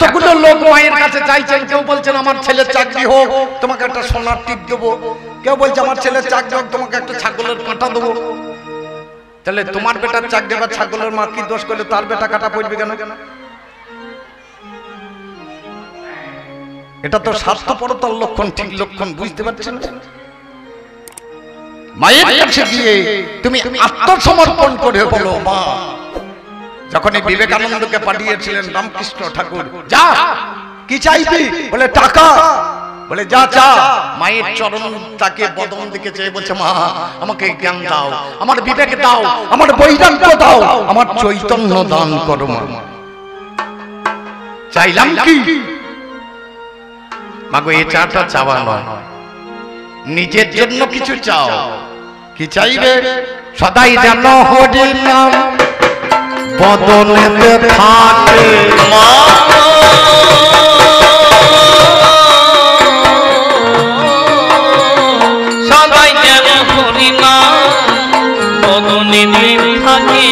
এতগুলো লোক মায়ের কাছে চাইছেন, কেউ বলছেন আমার ছেলের চাকরি হোক, তোমাকে একটা সোনার টিপ দেবো, কেউ বলছে আমার ছেলের চাকরি হোক, তোমাকে একটা ছাগলের কাঁটা দেবো। তাহলে তোমার বেটার চাকরি বা ছাগলের মা কি দোষ করলে তার বেটা কাটা পড়বে কেন? এটা তো স্বার্থপরতার লক্ষণ, ঠিক লক্ষণ বুঝতে পারছেন? মায়ের কাছে গিয়ে তুমি আত্মসমর্পণ করে বলো, মা, যখন এই বিবেকানন্দকে পাঠিয়েছিলেন রামকৃষ্ণ ঠাকুর, যা কি চাইবি, বলে টাকা, বলে যা চা। মায়ের চরণ তাকে বদন দিকে চেয়ে বলছে, মা আমাকে জ্ঞান দাও, আমার বিবেক দাও, আমার বৈরাগ্য দাও, আমার চৈতন্য দান করো। মা চাইলাম কি? মাগো এই চাটা চাওয়া নয়, নিজের জন্য কিছু চাও। কি চাইবে? সদাই যেন হরি নাম বদনেতে থাকে, মা সদাই যেন হরি নাম বদনেতে থাকে,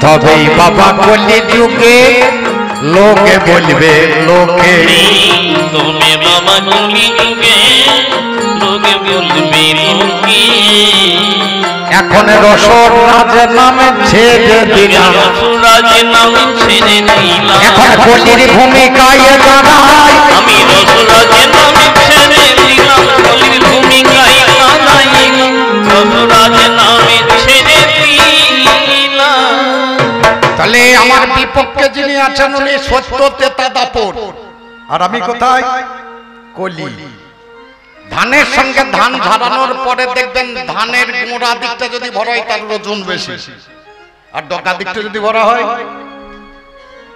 তবেই বাবা কলি যুগে লোকে বলবে, লোকে তুমি বাবা কলি যুগে লোকে বলবে, লোকে এখন রসরাজের নামে ছেড়ে দিলাম, রসরাজের নামে ছেড়ে দিলাম, এখন কলির ভূমিকায় দাঁড়াই, আমি রসরাজের নামে ছেড়ে দিলাম, কলির ভূমিকায় দাঁড়াই, রসরাজের নামে ছেড়ে দিলাম। তাহলে আমার বিপক্ষে যিনি আছেন উনি সত্য তেতা দাপট, আর আমি কোথায়? কলি। ধানের সঙ্গে ধান ঝাড়ানোর পরে দেখবেন ধানের গোড়া দিকটা যদি ভরা হয় তার ওজন বেশি, আর ডগা দিকটা যদি ভরা হয়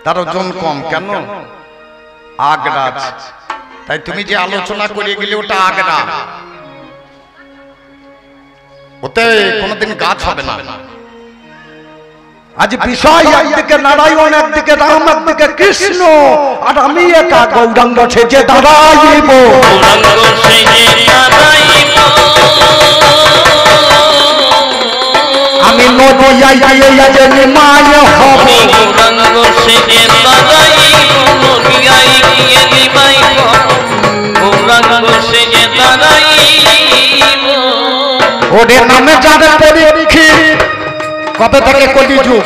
তার ওজন কম। কেন? আগড়া। তাই তুমি যে আলোচনা করে গেলে ওটা আগড়া, ওতে কোনোদিন গাছ হবে না। আজ বিষয় একদিকে নারায়ণ, একদিকে রাম, একদিকে কৃষ্ণ, আর আমি একা গৌরাঙ্গ সেজে দাঁড়াইব, গৌরাঙ্গ সেজে দাঁড়াইব, আমি নদিয়ায় গিয়ে নিমায় হব, গৌরাঙ্গ সেজে দাঁড়াইব, নদিয়ায় গিয়ে নিমায় হব, গৌরাঙ্গ সেজে দাঁড়াইব। ওরে নামে যাদের পরীক্ষিত, কবে থেকে কলি যুগ,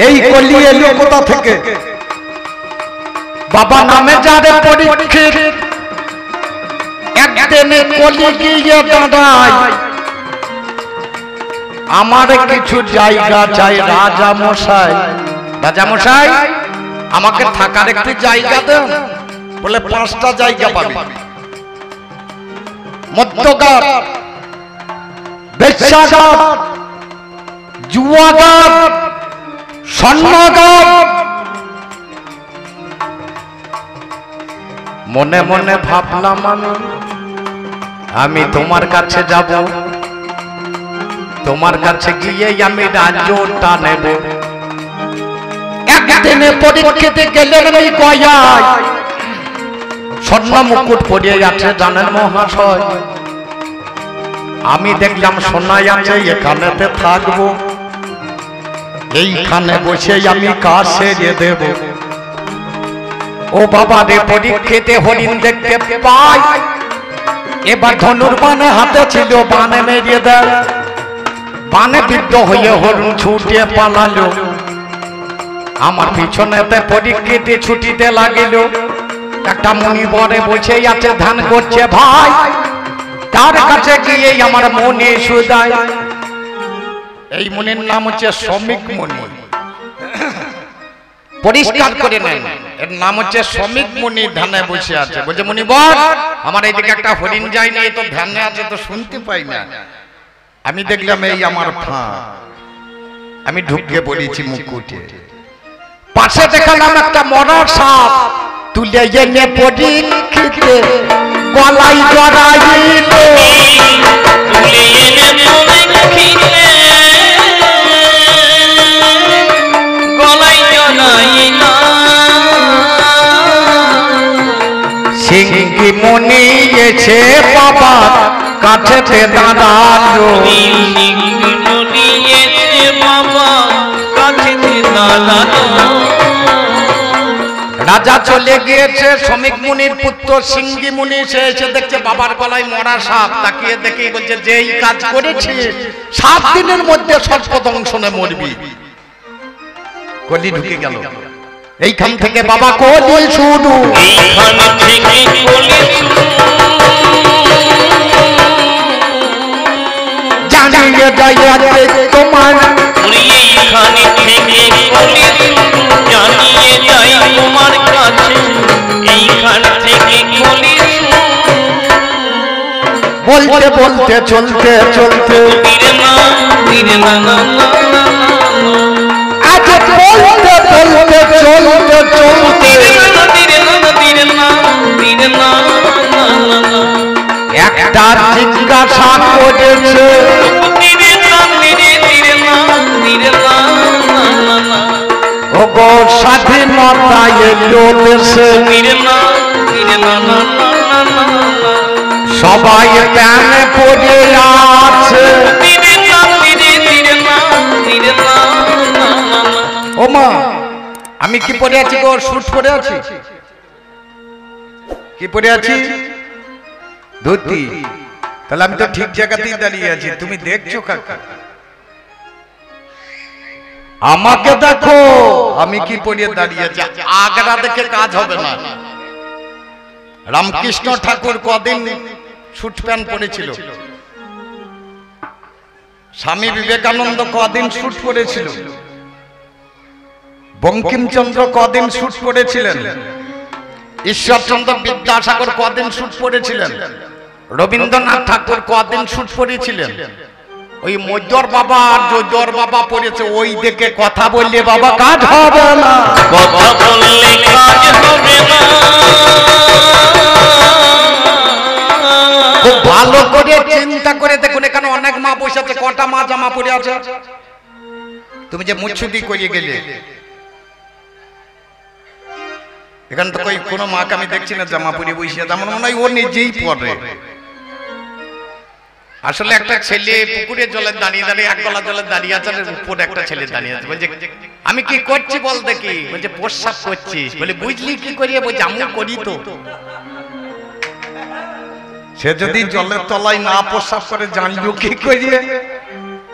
এই কলি এলো কোথা থেকে? বাবা নামে যাদের পরীক্ষিত, একদিনে কলি গিয়ে দাঁড়ায়, আমার কিছু জায়গা চাই রাজা মশাই, রাজা মশাই আমাকে থাকার একটি জায়গা দেন। বলে 5টা জায়গা পাবে, মধ্যগার, বেশ্যাগার, জুয়াগার, স্বর্ণগার। মনে মনে ভাবলাম আমি তোমার কাছে যাব, তোমার কাছে গিয়ে আমি রাজ্যটা নেব। একদিনে পরীক্ষিতে গেলেন এই গয়ায়, স্বর্ণ মুকুট পরিয়ে আছে জানেন মহাশয়। আমি দেখলাম সোনাই আছে, এখানেতে থাকবো, এইখানে বসে আমি কাজ সেরে দেব। ও বাবা রে, পরীক্ষিতে হরিণ দেখতে পাই, এবার ধনুর বানে হাতে ছিল, বানে মেরিয়ে দেয়, বানে বিদ্ধ হয়ে হরিণ ছুটে পালালো। আমার পিছনেতে পরীক্ষিতে ছুটিতে লাগিল, একটা মুনি বরে বসে আছে ধ্যান করছে। ভাই তার কাছে গিয়ে আমার মনে সুদায়, এই মুনির নাম হচ্ছে শ্রমিক মুনি, পরিষ্কার করে নেন, এর নাম হচ্ছে শ্রমিক মুনি, ধ্যানে বসে আছে। বলছে মুনি বর, আমার এইদিকে একটা হরিণ যায়নি, তো ধ্যানে আছে তো শুনতে পাই না। আমি দেখলাম এই আমার ফাঁ, আমি ঢুকে পড়েছি মুকুটে। পাশে দেখালাম একটা মরার সাপ, তুলে এনে পরীক্ষিতে গলায় জড়াইল, তুলে এনে পরীক্ষিতে গলায় জড়াইল, সিংহি মনি এসে বাবা কাছেতে দাঁড়ালো, সিংহি মনি এসে বাবা কাছেতে দাঁড়ালো। জানো রাজা চলে গিয়েছে, শ্রমিক মুনির পুত্র সিঙ্গি মুনি সে এসে দেখছে বাবার গলায় মরা সাপ, তাকিয়ে দেখে বলছে যে এই কাজ করেছে 7 দিনের মধ্যে সর্পদংশনে মরবি। কলি ঢুকে গেল, এইখান থেকে বাবা কলি শুরু, এইখান থেকে কলি শুরু, জানিয়ে যায় তোমার এইখান থেকে কলি শুরু, জানিয়ে যাই তোমার কাছে, এইখান থেকে কলি শুরু। বলতে বলতে চলতে চলতে ধীরে না ধীরে না না না না আজ বলতে বলতে চলতে চলতে একটা জিজ্ঞাসা করেছে, ও গো স্বাধীনতা এলো দেশে, সবাই প্যানে পড়ে আছে। ও মা, আমি কি পড়ে আছি গো? শুট পড়ে আছি, কি পড়ে আছি? ধুতি। তাহলে আমি তো ঠিক জায়গাতেই দাঁড়িয়ে আছি, তুমি দেখছো কাকা? আমাকে দেখো আমি কি পড়ে দাঁড়িয়ে আছি। আগরা দেখে কাজ হবে না। রামকৃষ্ণ ঠাকুর কদিন শুট প্যান্ট পরেছিল, স্বামী বিবেকানন্দ কদিন শুট পরেছিল, বঙ্কিমচন্দ্র কদিন শুট পরেছিলেন, ঈশ্বরচন্দ্র বিদ্যাসাগর কদিন শুট পরেছিলেন, রবীন্দ্রনাথ ঠাকুর কদিন শুট পরেছিলেন। ওই মজর বাবা আর জোজর বাবা পড়েছে, ওই দেখে কথা বললে বাবা কাজ হবে না, কথা বললে কাজ হবে না। খুব ভালো করে চিন্তা করে দেখুন, এখানে অনেক মা বসে আছে, কটা মা জামা পরে আছে? তুমি যে মুচ্ছুদি করিয়ে গেলে, এখানে তো কোনো মাকে আমি দেখছি না জামা পরে বসে আছে, আমার মনে হয় ও নিজেই পরে। আসলে একটা ছেলে পুকুরে জলে দাঁড়িয়ে দাঁড়িয়ে এক গলা জলে দাঁড়িয়ে আছে, উপরে একটা ছেলে দাঁড়িয়ে আছে, বলছে আমি কি করছি বল দেখি, বলছে প্রস্রাব করছিস, বলে বুঝলি কি করিয়ে, বলছে আমি করি তো। সে যদি জলের তলায় না প্রস্রাব করে জানলো কি করিয়ে?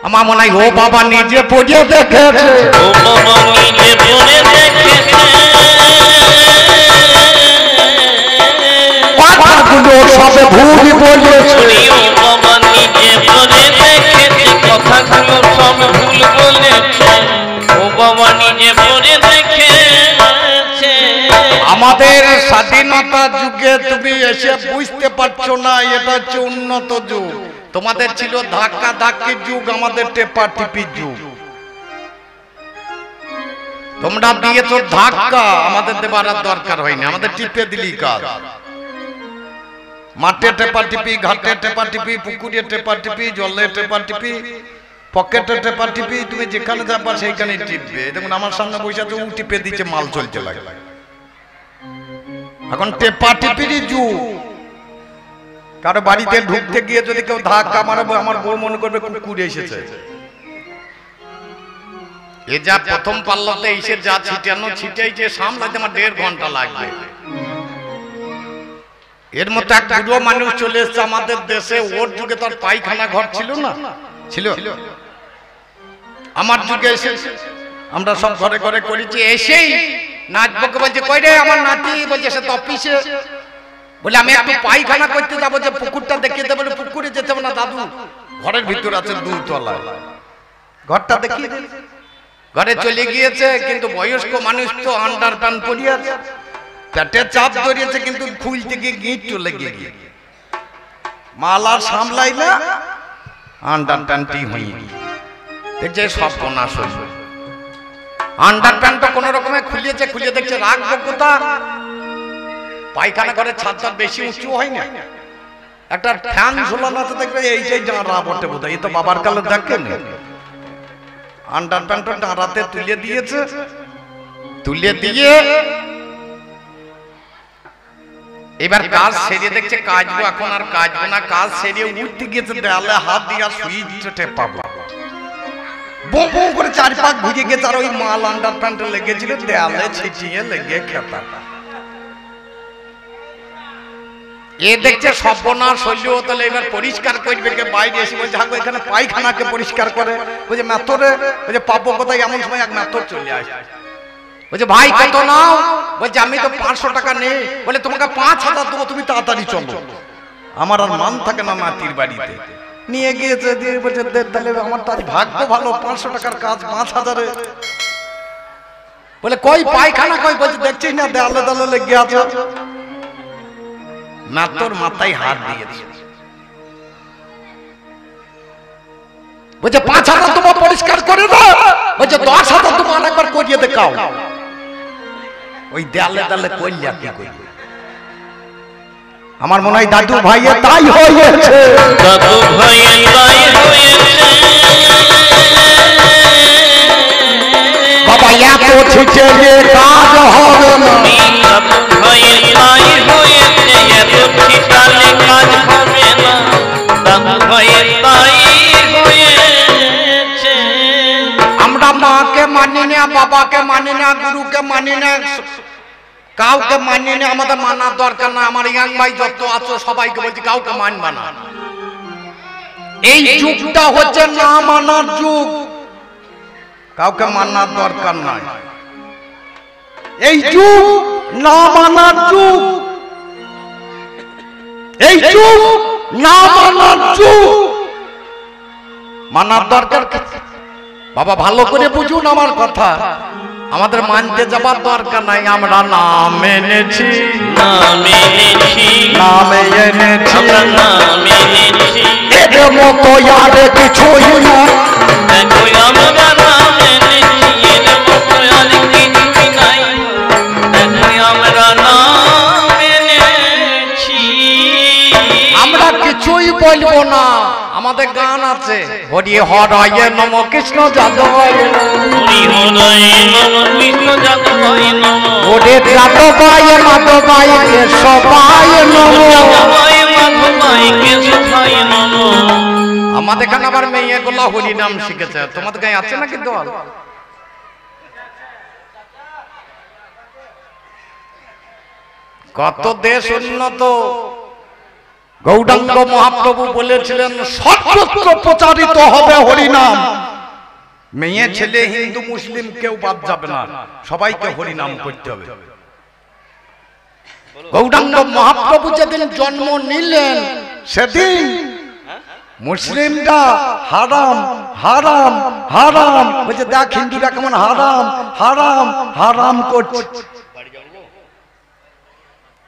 আমার মনে হয় ও বাবা নিজে পড়ে দেখেছে, ও বাবা নিজে পড়ে দেখেছে, কথাগুলো সবে ভুল বলেছে, ও বাবা নিজে পড়ে দেখেছে, কথাগুলো সব ভুল বলেছে, ও বাবা নিজে পড়ে দেখেছে। আমাদের স্বাধীনতা যুগে তুমি এসে বুঝতে পারছো না, এটা হচ্ছে উন্নত যুগ। তোমাদের ছিল ধাক্কা ধাক্কির যুগ, আমাদের টেপা টিপির যুগ। তোমরা দিয়েছো ধাক্কা, আমাদের দেবার আর দরকার হয়নি, আমাদের টিপে দিলি কাজ। মাঠে টেপা টিপি, ঘাটে টেপা টিপি, পুকুরে টেপা টিপি, জলে টেপা টিপি, পকেটে টেপা টিপি, তুমি যেখানে যাবা সেইখানে টিপবে। দেখুন আমার সামনে বসে আছে, ও টিপে দিচ্ছে, মাল চলতে লাগে। এখন টেপা টিপিরই যুগ। কারো বাড়িতে ঢুকতে গিয়ে যদি কেউ ধাক্কা মারবে, আমার বউ মনে করবে কুকুর এসেছে। এ যা প্রথম পাল্লাতে এসে যা ছিটানো ছিটাইছে, সামলাতে আমার 1.5 ঘন্টা লাগবে। এর মতো এক বুড়ো মানুষ চলে এসছে আমাদের দেশে। ওর যুগে তো আর পায়খানা ঘর ছিল না, ছিল? আমার যুগে এসে আমরা সব ঘরে ঘরে করেছি। এসেই নাচবকে বলছে, কই রে আমার নাতি? বলছে সে তো অফিসে। বলে আমি একটু পায়খানা করতে যাবো, যে পুকুরটা দেখিয়ে দেবো। পুকুরে যেতে হবে না দাদু, ঘরের ভিতর আছে 2 তলায়, ঘরটা দেখিয়ে দে। ঘরে চলে গিয়েছে, কিন্তু বয়স্ক মানুষ তো আন্ডার প্যান্ট পরিয়ে আছে, পেটে চাপ ধরিয়েছে, কিন্তু খুলতে গিয়ে গিট চলে গিয়ে মালার সামলাই না, আন্ডার প্যান্টই হয়ে দেখছে সব বোনা শৈল। আন্ডার প্যান্টটা কোন রকমে খুলিয়েছে, খুলে দেখছে রাখবো কোথা? পায়খানা ঘরের ছাদটা বেশি উঁচু হয় না, একটা ফ্যান ঝোলানো আছে, দেখবে এইটাই ডাঁড়া বটে বোধ হয়। এই তো বাবার কালে দেখেন, আন্ডার প্যান্টটা ডাঁড়াতে তুলে দিয়েছে। তুলে দিয়ে এবার কাজ সেরে দেখছে কাজবো, এখন আর কাজবো না। কাজ সেরে উঠতে গিয়েছে, দেয়ালে হাত দিয়ে সুইচ টেপাবো। বো বো করে চার পাক ঘুরে গেছে আর ওই মাল আন্ডার প্যান্টে লেগেছিল দেয়ালে ছিটিয়ে লেগে খেতা এ দেখছে সর্বনাশ হইল তাহলে এবার পরিষ্কার করবে কে বাইরে এসে বলছে হাগো এখানে পায়খানাকে পরিষ্কার করে বলছে মেথরে বলছে পাবো কোথায় এমন সময় এক মেথর চলে আসে বলছে ভাই কত নাও বলছে আমি তো 500 টাকা নেই বলে তোমাকে 5000 দেবো তুমি তাড়াতাড়ি চলো আমার আর মান থাকে না মাটির বাড়িতে নিয়ে গিয়েছে দিয়ে বলছে তাহলে আমার তার ভাগ্য ভালো 500 টাকার কাজ 5000 এ বলে কই পায়খানা কই বলছে দেখছিস না দেয়ালে দেয়ালে লেগে আছে না তোর মাথায় হাত দিয়েছে বলছে 5000 তোমার পরিষ্কার করে দাও বলছে 10000 তোমার একবার করিয়ে দেখাও ওই দেয়ালে দেয়ালে কইলা কি কইবে আমার মনে হয় দাদু ভাইয়ে তাই হয়েছে দাদু ভাইয়ে তাই হয়েছে বাবা এত ছিটে যে কাজ হবে না দাদু ভাইয়ে তাই হয়েছে এত ছিটালে কাজ হবে না দাদু ভাইয়ে তাই হয়েছে আমরা মাকে মানি না বাবাকে মানি না গুরুকে মানি না কাউকে মানি না আমাদের মানার দরকার না আমার ইয়াং ভাই যত আছো সবাইকে বলছি কাউকে মানবা না এই যুগটা হচ্ছে না মানার যুগ কাউকে মানার দরকার নাই এই যুগ না মানার যুগ এই যুগ না মানার যুগ মানার দরকার বাবা ভালো করে বুঝুন আমার কথা আমাদের মানতে যাবার দরকার নাই আমরা নাম এনেছি নামে এনেছি এর মতো আর কিছুই না আমরা নাম এনেছি এর মতো আর কিছুই নাই আমরা নাম এনেছি আমরা কিছুই বলবো না আমাদের গান আছে হরি হরয়ে নম কৃষ্ণ যাদবায় হরি হরয়ে নম কৃষ্ণ যাদবায় নম ওরে যাদবায় মাধবায় কেশবায় নম যাদবায় মাধবায় কেশবায় নম আমাদের এখানে আবার মেয়েগুলো হরি নাম শিখেছে তোমাদের গায়ে আছে নাকি দল কত দেশ উন্নত গৌরাঙ্গ মহাপ্রভু বলেছিলেন সর্বত্র প্রচারিত হবে হরিনাম মেয়ে ছেলে হিন্দু মুসলিম কেউ বাদ যাবে না সবাইকে হরিনাম করতে হবে গৌরাঙ্গ মহাপ্রভু যেদিন জন্ম নিলেন সেদিন মুসলিমরা হারাম হারাম হারাম বলছে দেখ হিন্দুরা কেমন হারাম হারাম হারাম করছে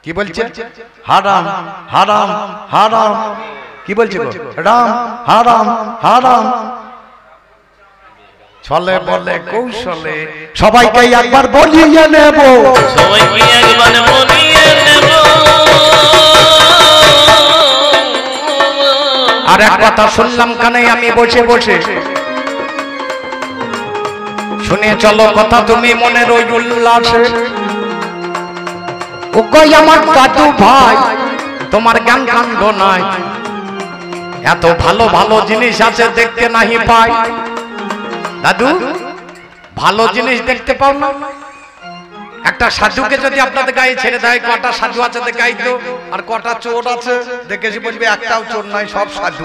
কি বলছে হারাম হারাম হারাম কি বলছে গো রাম হারাম হারাম ছলে বলে কৌশলে সবাইকে একবার বলিয়ে নেব সবাইকে একবার বলিয়ে নেব আর এক কথা শুনলাম কানে আমি বসে বসে শুনে চলো কথা তুমি মনের ওই উল্লাসে ও কই আমার দাদু ভাই তোমার জ্ঞান কাণ্ড নাই এত ভালো ভালো জিনিস আছে দেখতে নাহি পাই দাদু ভালো জিনিস দেখতে পাও না একটা সাধুকে যদি আপনাদের গায়ে ছেড়ে দেয় কটা সাধু আছে দেখাই তো আর কটা চোর আছে দেখেছি বলবে একটাও চোর নয় সব সাধু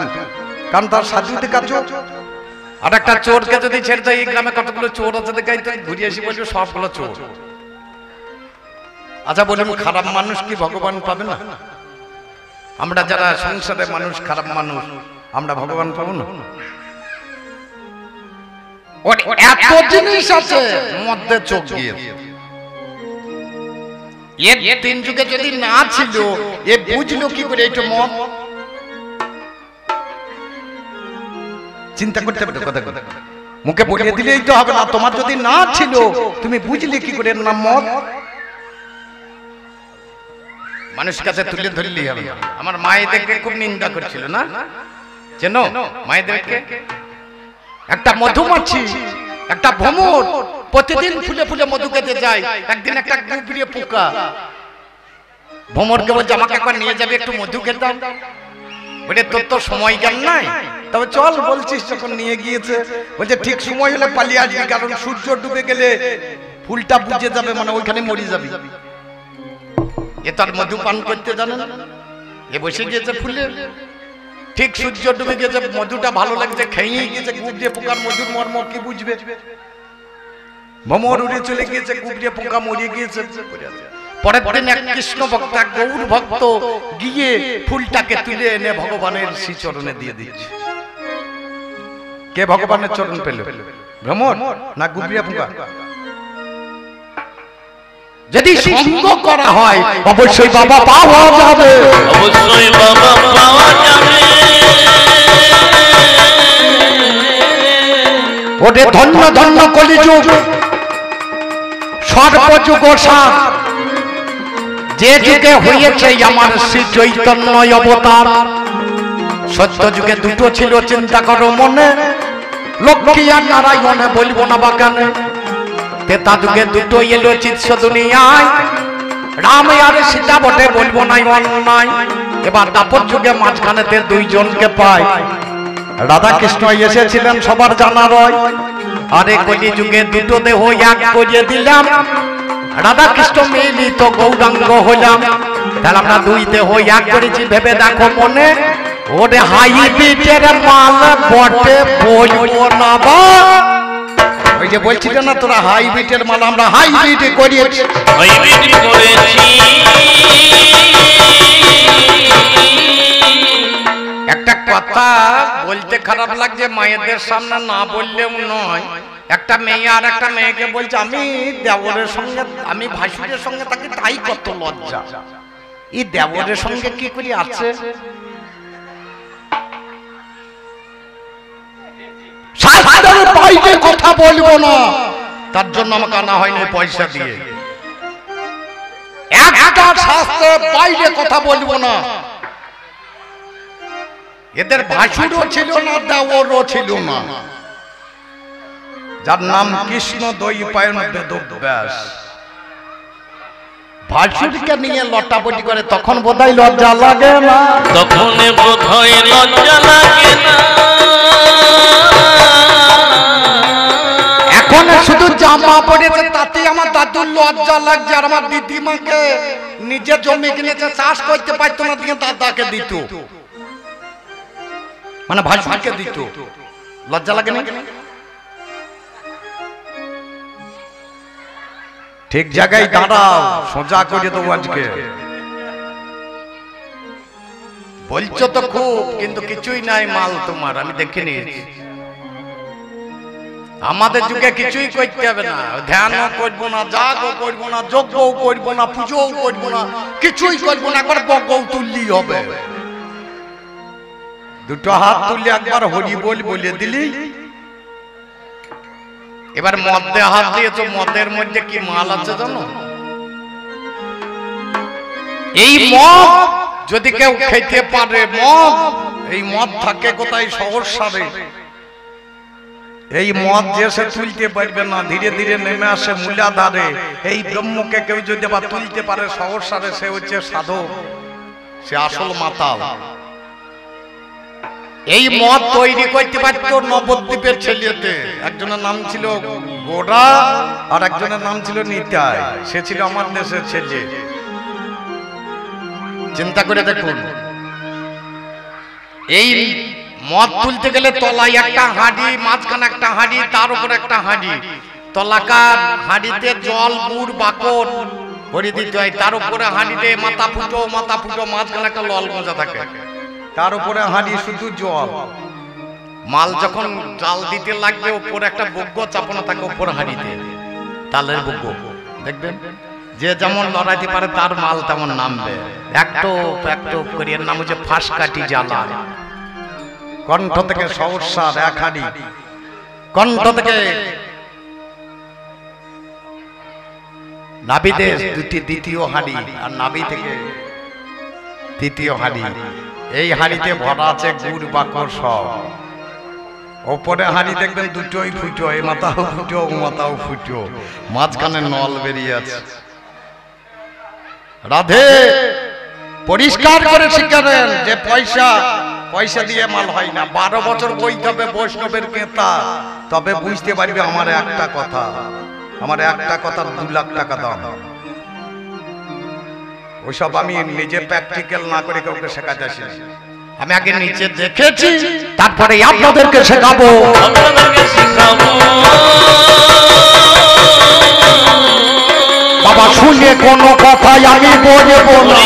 কারণ তার সাধু দেখা চোর আর একটা চোরকে যদি ছেড়ে দেয় এই গ্রামে কতগুলো চোর আছে দেখাই তো ঘুরিয়ে এসে বলবে সবগুলো চোর আচ্ছা বলুন খারাপ মানুষ কি ভগবান পাবে না আমরা যারা সংসারে মানুষ খারাপ মানুষ আমরা ভগবান পাবো না এত জিনিস আছে মধ্যে চোখ গিয়ে এর তিন যুগে যদি না ছিল এ বুঝলো কি করে এটা মত চিন্তা করতে হবে কথা কথা মুখে বলিয়ে দিলেই তো হবে না তোমার যদি না ছিল তুমি বুঝলে কি করে নাম মত মানুষ কাছে তুলে ধরলেই হবে আমার মায়েদেরকে খুব নিন্দা করছিল না চেনো মায়েদেরকে একটা মধুমাছি একটা ভ্রমর প্রতিদিন ফুলে ফুলে মধু খেতে যায় একদিন একটা গুবরিয়ে পোকা ভ্রমরকে বলছে আমাকে একবার নিয়ে যাবে একটু মধু খেতাম বলে তোর তো সময় জ্ঞান নাই, তবে চল বলছিস যখন নিয়ে গিয়েছে। বলছে ঠিক সময় হলে পালিয়ে আসবি, কারণ সূর্য ডুবে গেলে ফুলটা বুঝে যাবে, মানে ওইখানে মরে যাবি। এ তার মধু পান করতে জানে না, এ বসে গিয়েছে ফুলে। ঠিক সূর্য ডুবে গেছে, মধুটা ভালো লাগছে, খেয়েই গেছে। গুবড়ে পোকার মধুর মর্ম কি বুঝবে? ভ্রমর উড়ে চলে গিয়েছে, গুবড়ে পোকা মরে গিয়েছে। পরের দিন এক কৃষ্ণ ভক্ত, এক গৌর ভক্ত গিয়ে ফুলটাকে তুলে এনে ভগবানের শ্রীচরণে দিয়ে দিচ্ছে। কে ভগবানের চরণ পেল? ভ্রমর না গুবড়ে পোকা? যদি সঙ্গ করা হয় অবশ্যই বাবা পাওয়া যাবে, অবশ্যই বাবা পাওয়া যাবে। ওরে ধন্য ধন্য কলিযুগ সর্বযুগ সার, যে যুগে হয়েছে আমার শ্রী চৈতন্য অবতার। সত্য যুগে দুটো ছিল, চিন্তা করো মনে, লক্ষ্মী আর নারায়ণে বলবো না বাগানে। তেতা যুগে দুটো এলো চিৎস দুনিয়ায়, রাম আর সীতা বটে বলবো নাই অন্যায়। এবার দাপর যুগে মাঝখানেতে দুইজনকে পায়, রাধা কৃষ্ণ এসেছিলেন সবার জানা রয়। আরে কলি যুগে দুটো দেহ এক করিয়ে দিলাম, রাধা কৃষ্ণ মিলিত গৌরাঙ্গ হইলাম। তাহলে আমরা দুই দেহ এক করেছি, ভেবে দেখো মনে। ওরে হাইব্রিডের মাল বটে বলবো না বা, ওই যে বলছিল না তোরা হাইব্রিডের মাল, আমরা হাইব্রিড করিয়েছি, হাইব্রিড করেছি। একটা কথা বলতে খারাপ লাগছে, মায়েদের সামনে না বললেও নয়। একটা মেয়ে আর একটা মেয়েকে বলছে আমি দেওরের সঙ্গে, আমি ভাসুরের সঙ্গে তাকে, তাই কত লজ্জা। এই দেওরের সঙ্গে কি করি আছে? শাস্ত্রের বাইরে কথা বলবো না, তার জন্য আমাকে আনা হয়নি পয়সা দিয়ে। একটা শাস্ত্রের বাইরে কথা বলবো না। এদের ভাসুরও ছিল না, দেওরও ছিল না, যার নাম কৃষ্ণ দ্বৈপায়ন বেদব্যাস। ভাসুরকে নিয়ে লটাপটি করে, তখন বোধহয় লজ্জা লাগে না, তখন বোধহয় লজ্জা লাগে না। এখন শুধু জামা পড়েছে তাতে আমার দাদুর লজ্জা লাগছে। আর আমার দিদিমাকে নিজে জমি কিনেছে, চাষ করতে পারতো না, দিয়ে দাদাকে দিত, মানে ভাসুরকে দিত। লজ্জা লাগে না? ঠিক জায়গায় দাঁড়াও, সোজা করে দেবো আজকে। বলছো তো খুব, কিন্তু কিছুই নাই মাল তোমার, আমি দেখে নিয়েছি। আমাদের যুগে কিছুই করতে হবে না, ধ্যানও করবো না, যাগও করবো না, যজ্ঞও করবো না, পুজোও করবো না, কিছুই করবো না, একবার বগও তুললেই হবে। দুটো হাত তুললে একবার হরি বল বলে দিলি। এবার মদে হাত দিয়েছো, মদের মধ্যে কি মাল আছে জানো? এই মদ যদি কেউ খেতে পারে, মদ, এই মদ থাকে কোথায়? সহস্রারে। এই মদ যে সে তুলতে পারবে না, ধীরে ধীরে নেমে আসে মূলাধারে। এই ব্রহ্মকে কেউ যদি আবার তুলতে পারে সহস্রারে, সে হচ্ছে সাধক, সে আসল মাতাল। এই মদ তৈরি করতে পারতো নবদ্বীপের ছেলেতে, একজনের নাম ছিল গোড়া আর একজনের নাম ছিল নিতাই, সে ছিল আমার দেশের ছেলে। চিন্তা করে দেখুন, এই মদ তুলতে গেলে তলায় একটা হাঁড়ি, মাঝখানে একটা হাঁড়ি, তার উপর একটা হাঁড়ি, তলাকার হাঁড়িতে জল, গুড়, বাকর ভরে দিতে হয়, তার উপরে হাঁড়িতে মাথা ফুটো, মাঝখানে একটা লল মজা থাকে, তার উপরে হাঁড়ি শুধু জল। মাল যখন জাল দিতে লাগবে, উপরে একটা বগ্য চাপানো থাকে উপরে হাঁড়িতে, তালের বগ্য। দেখবেন যে যেমন লড়াইতে পারে তার মাল তেমন নামবে। একটো করে, এর নাম হচ্ছে ফাঁস কাটি জ্বালা। কণ্ঠ থেকে সহস্রার এক হাঁড়ি, কণ্ঠ থেকে নাভিতে দ্বিতীয় হাঁড়ি, আর নাভি থেকে তৃতীয় হাঁড়ি। এই হাঁড়িতে ভরা আছে গুড়, বাকর সব। ওপরে হাঁড়ি দেখবেন দুটোই ফুটো, এই মাথাও ফুটো, ও মাথাও ফুটো, মাঝখানে নল বেরিয়ে আছে। রাধে পরিষ্কার করে শিখাবেন যে পয়সা পয়সা দিয়ে মাল হয় না। 12 বছর বইতে হবে বৈষ্ণবের কেতা, তবে বুঝতে পারবে আমার একটা কথা, আমার একটা কথা 2 লাখ টাকা দাম। ওইসব আমি নিজে প্র্যাকটিক্যাল না করে কাউকে শেখাতে আসি, আমি আগে নিচে দেখেছি তারপরে আপনাদেরকে শেখাবো। বাবা শুনে কোনো কথাই আমি বলবো না।